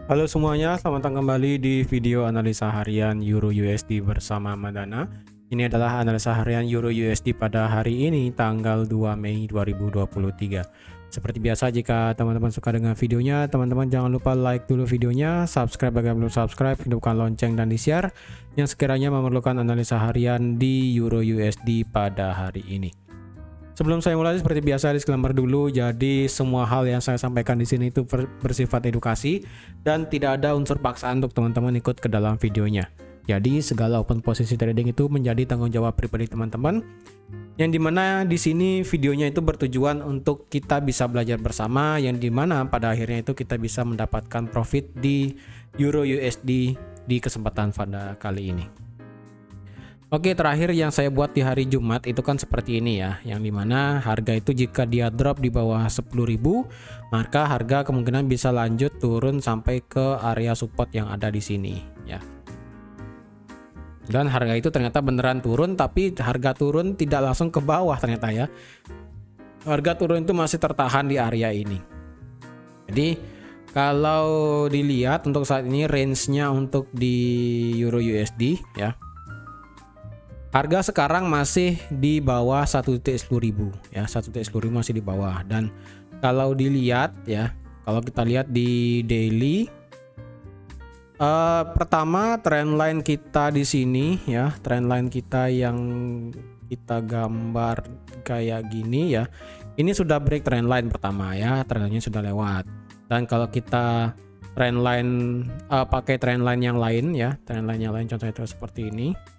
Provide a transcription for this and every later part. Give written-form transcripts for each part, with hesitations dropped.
Halo semuanya, selamat datang kembali di video analisa harian Euro USD bersama Madana. Ini adalah analisa harian Euro USD pada hari ini tanggal 2 Mei 2023. Seperti biasa, jika teman-teman suka dengan videonya, teman-teman jangan lupa like dulu videonya, subscribe bagi yang belum subscribe, hidupkan lonceng dan di-share yang sekiranya memerlukan analisa harian di Euro USD pada hari ini. Sebelum saya mulai, seperti biasa disclaimer dulu. Jadi semua hal yang saya sampaikan di sini itu bersifat edukasi dan tidak ada unsur paksaan untuk teman-teman ikut ke dalam videonya. Jadi segala open posisi trading itu menjadi tanggung jawab pribadi teman-teman. Yang dimana di sini videonya itu bertujuan untuk kita bisa belajar bersama, yang dimana pada akhirnya itu kita bisa mendapatkan profit di Euro USD di kesempatan pada kali ini. Oke, terakhir yang saya buat di hari Jumat itu kan seperti ini ya, yang dimana harga itu jika dia drop di bawah 10.000, maka harga kemungkinan bisa lanjut turun sampai ke area support yang ada di sini ya. Dan harga itu ternyata beneran turun, tapi harga turun tidak langsung ke bawah ternyata ya. Harga turun itu masih tertahan di area ini. Jadi kalau dilihat untuk saat ini range-nya untuk di Euro USD ya. Harga sekarang masih di bawah 1.10.000 ya, 1.10.000 masih di bawah. Dan kalau dilihat ya, kalau kita lihat di daily, pertama trendline kita di sini ya, trendline kita yang kita gambar kayak gini ya, ini sudah break trendline pertama ya, trendline sudah lewat. Dan kalau kita trendline pakai trendline yang lain ya, trendline yang lain contohnya itu seperti ini.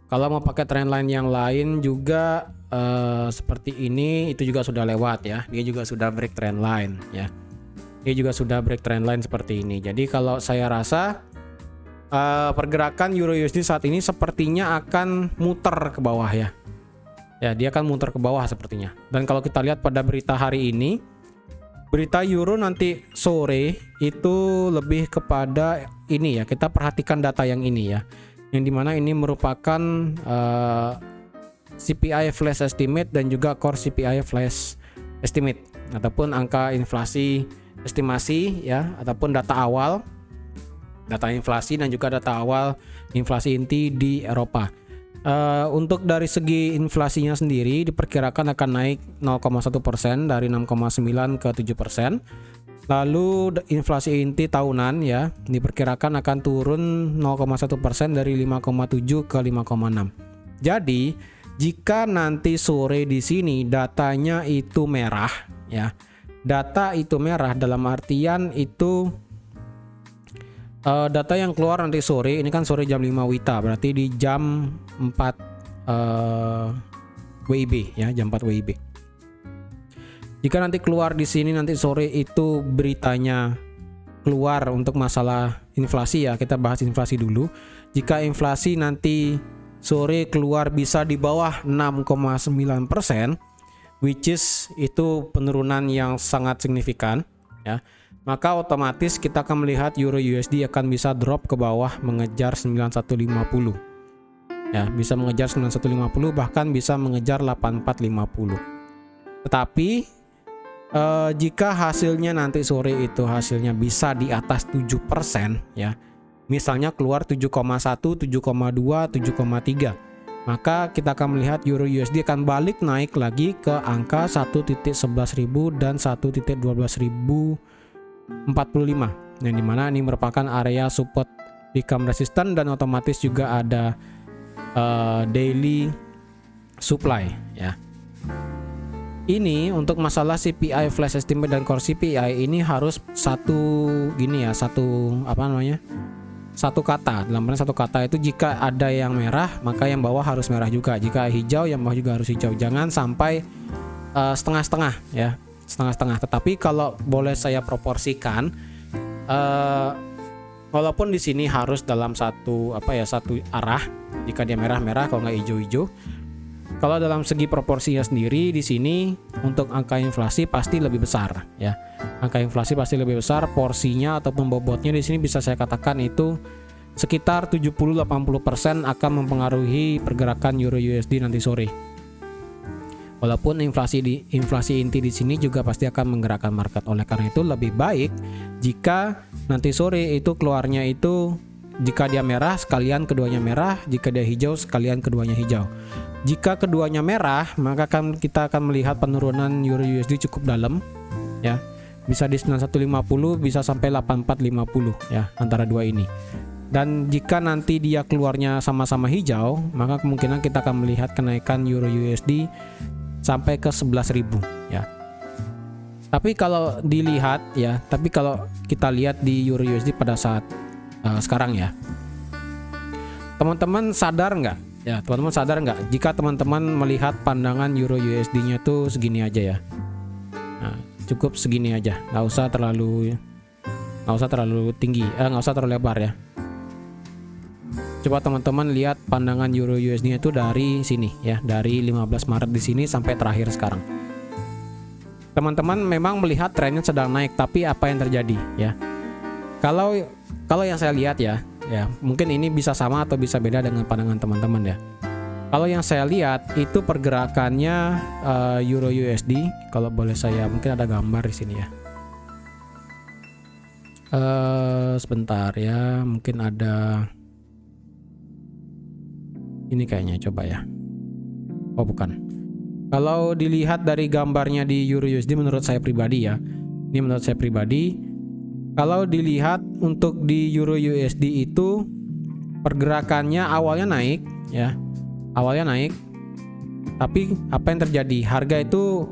Kalau mau pakai trendline yang lain juga seperti ini, itu juga sudah lewat ya. Dia juga sudah break trendline ya. Dia juga sudah break trendline seperti ini. Jadi kalau saya rasa pergerakan Euro USD saat ini sepertinya akan muter ke bawah ya. Ya, dia akan muter ke bawah sepertinya. Dan kalau kita lihat pada berita hari ini, berita Euro nanti sore itu lebih kepada ini ya. Kita perhatikan data yang ini ya. Yang dimana ini merupakan CPI flash estimate dan juga core CPI flash estimate ataupun angka inflasi estimasi ya, ataupun data awal data inflasi dan juga data awal inflasi inti di Eropa. Untuk dari segi inflasinya sendiri diperkirakan akan naik 0,1% dari 6,9 ke 7%. Lalu inflasi inti tahunan ya diperkirakan akan turun 0,1% dari 5,7 ke 5,6. Jadi jika nanti sore di sini datanya itu merah ya, data itu merah dalam artian itu data yang keluar nanti sore, ini kan sore jam 5 WITA, berarti di jam 4 WIB ya, jam 4 WIB. Jika nanti keluar di sini nanti sore itu beritanya keluar untuk masalah inflasi ya, kita bahas inflasi dulu. Jika inflasi nanti sore keluar bisa di bawah 6,9%, which is itu penurunan yang sangat signifikan ya, maka otomatis kita akan melihat Euro USD akan bisa drop ke bawah mengejar 9150 ya, bisa mengejar 9150 bahkan bisa mengejar 8450. Tetapi jika hasilnya nanti sore itu hasilnya bisa di atas 7% ya, misalnya keluar 7,1, 7,2, 7,3, maka kita akan melihat Euro USD akan balik naik lagi ke angka 1.11.000 dan 1.12.045, yang dimana ini merupakan area support become resistant dan otomatis juga ada daily supply ya. Ini untuk masalah CPI flash estimate dan core CPI ini harus satu kata. Dalam artian satu kata itu jika ada yang merah maka yang bawah harus merah juga. Jika hijau yang bawah juga harus hijau. Jangan sampai setengah-setengah ya, setengah-setengah. Tetapi kalau boleh saya proporsikan, walaupun di sini harus dalam satu arah. Jika dia merah-merah, kalau nggak hijau-hijau. Kalau dalam segi proporsinya sendiri di sini untuk angka inflasi pasti lebih besar ya. Angka inflasi pasti lebih besar, porsinya ataupun bobotnya di sini bisa saya katakan itu sekitar 70-80% akan mempengaruhi pergerakan Euro USD nanti sore. Walaupun inflasi inti di sini juga pasti akan menggerakkan market. Oleh karena itu lebih baik jika nanti sore itu keluarnya itu, jika dia merah sekalian keduanya merah, jika dia hijau sekalian keduanya hijau. Jika keduanya merah, maka kita akan melihat penurunan Euro USD cukup dalam ya. Bisa di 9150, bisa sampai 8450 ya, antara dua ini. Dan jika nanti dia keluarnya sama-sama hijau, maka kemungkinan kita akan melihat kenaikan Euro USD sampai ke 11.000 ya. Tapi kalau kita lihat di Euro USD pada saat sekarang ya, teman-teman sadar nggak? Ya, teman-teman sadar nggak jika teman-teman melihat pandangan Euro USD-nya tuh segini aja ya. Nah, cukup segini aja, nggak usah terlalu tinggi, nggak usah terlalu lebar ya. Coba teman-teman lihat pandangan Euro USD-nya itu dari sini ya, dari 15 Maret di sini sampai terakhir sekarang. Teman-teman memang melihat trennya sedang naik, tapi apa yang terjadi ya? Kalau yang saya lihat ya, mungkin ini bisa sama atau bisa beda dengan pandangan teman-teman ya. Kalau yang saya lihat itu pergerakannya Euro USD, kalau boleh saya mungkin ada gambar di sini ya. Sebentar ya, mungkin ada ini kayaknya, coba ya. Oh bukan. Kalau dilihat dari gambarnya di Euro USD menurut saya pribadi ya, ini menurut saya pribadi, kalau dilihat untuk di Euro USD itu pergerakannya awalnya naik ya, tapi apa yang terjadi, harga itu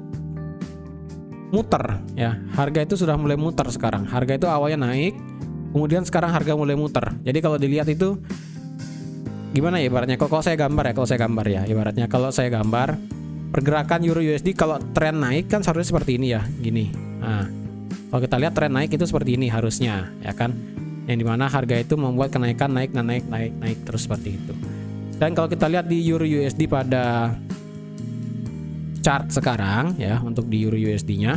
muter ya, harga itu sudah mulai muter sekarang. Harga itu awalnya naik, kemudian sekarang harga mulai muter. Jadi kalau dilihat itu gimana ya ibaratnya, kalau saya gambar ya, ibaratnya kalau saya gambar pergerakan Euro USD, kalau tren naik kan seharusnya seperti ini ya, gini. Nah, kalau kita lihat tren naik itu seperti ini harusnya ya kan, yang dimana harga itu membuat kenaikan naik terus seperti itu. Dan kalau kita lihat di Euro USD pada chart sekarang ya, untuk di Euro USD-nya,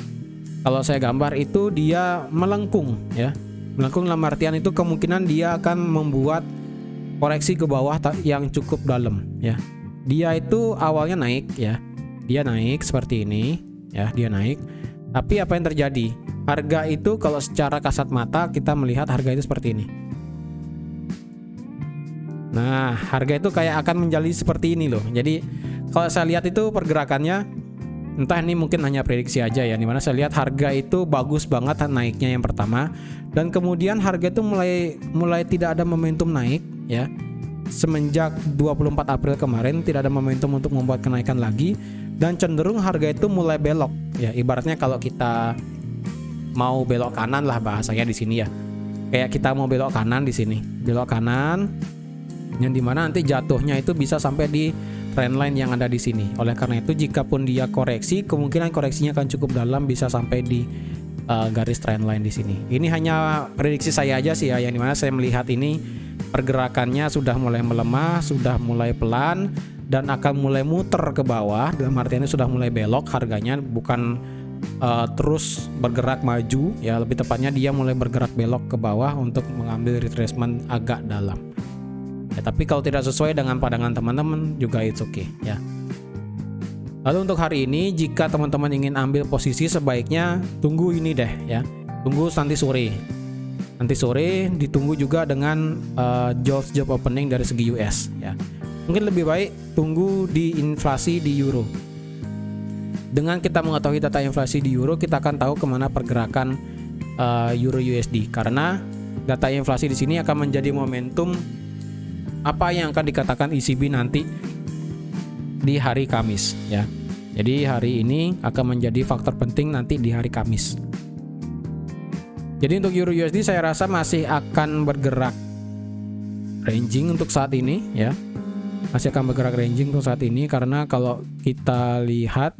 kalau saya gambar itu dia melengkung ya, melengkung dalam artian itu kemungkinan dia akan membuat koreksi ke bawah yang cukup dalam ya. Dia itu awalnya naik ya, dia naik seperti ini ya, dia naik. Tapi apa yang terjadi? Harga itu kalau secara kasat mata kita melihat harga itu seperti ini. Nah, harga itu kayak akan menjadi seperti ini loh. Jadi kalau saya lihat itu pergerakannya, entah ini mungkin hanya prediksi aja ya, dimana saya lihat harga itu bagus banget naiknya yang pertama, dan kemudian harga itu mulai tidak ada momentum naik ya. Semenjak 24 April kemarin tidak ada momentum untuk membuat kenaikan lagi, dan cenderung harga itu mulai belok ya. Ibaratnya kalau kita mau belok kanan lah bahasanya di sini ya. Kayak kita mau belok kanan di sini, belok kanan, yang dimana nanti jatuhnya itu bisa sampai di trendline yang ada di sini. Oleh karena itu, jikapun dia koreksi, kemungkinan koreksinya akan cukup dalam, bisa sampai di garis trendline di sini. Ini hanya prediksi saya aja sih ya, yang dimana saya melihat ini pergerakannya sudah mulai melemah, sudah mulai pelan, dan akan mulai muter ke bawah. Dalam artiannya sudah mulai belok harganya, bukan terus bergerak maju ya, lebih tepatnya dia mulai bergerak belok ke bawah untuk mengambil retracement agak dalam ya. Tapi kalau tidak sesuai dengan pandangan teman-teman juga it's okay ya. Lalu untuk hari ini, jika teman-teman ingin ambil posisi, sebaiknya tunggu ini deh ya, tunggu nanti sore ditunggu juga dengan job opening dari segi US ya. Mungkin lebih baik tunggu di inflasi di euro. Dengan kita mengetahui data inflasi di euro, kita akan tahu kemana pergerakan euro USD, karena data inflasi di sini akan menjadi momentum apa yang akan dikatakan ECB nanti di hari Kamis ya. Jadi hari ini akan menjadi faktor penting nanti di hari Kamis. Jadi untuk euro USD saya rasa masih akan bergerak ranging untuk saat ini ya. Masih akan bergerak ranging untuk saat ini, karena kalau kita lihat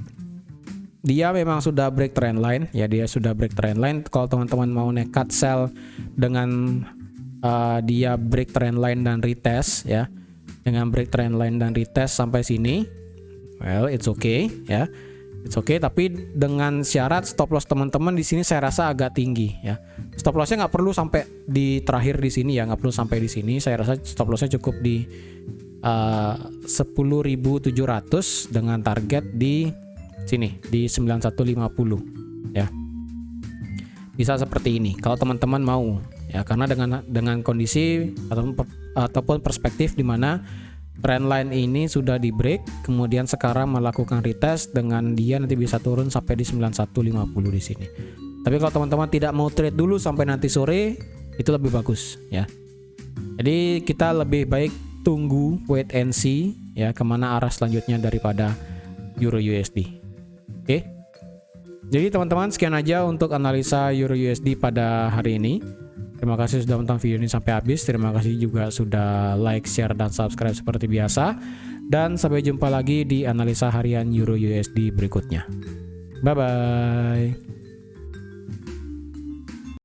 dia memang sudah break trend line ya, dia sudah break trend line. Kalau teman-teman mau nekat sell dengan dia break trend line dan retest ya, dengan break trend line dan retest sampai sini, well it's okay ya, it's okay. Tapi dengan syarat stop loss teman-teman di sini saya rasa agak tinggi ya. Stop lossnya nggak perlu sampai di terakhir di sini ya, nggak perlu sampai di sini. Saya rasa stop lossnya cukup di 10.700 dengan target di sini di 9150 ya. Bisa seperti ini kalau teman-teman mau ya, karena dengan kondisi ataupun perspektif di mana trendline ini sudah di break, kemudian sekarang melakukan retest, dengan dia nanti bisa turun sampai di 9150 di sini. Tapi kalau teman-teman tidak mau trade dulu sampai nanti sore, itu lebih bagus ya. Jadi kita lebih baik tunggu, wait and see ya, kemana arah selanjutnya daripada Euro USD. Oke. Jadi teman-teman, sekian aja untuk analisa Euro USD pada hari ini. Terima kasih sudah menonton video ini sampai habis. Terima kasih juga sudah like, share, dan subscribe seperti biasa. Dan sampai jumpa lagi di analisa harian Euro USD berikutnya. Bye-bye.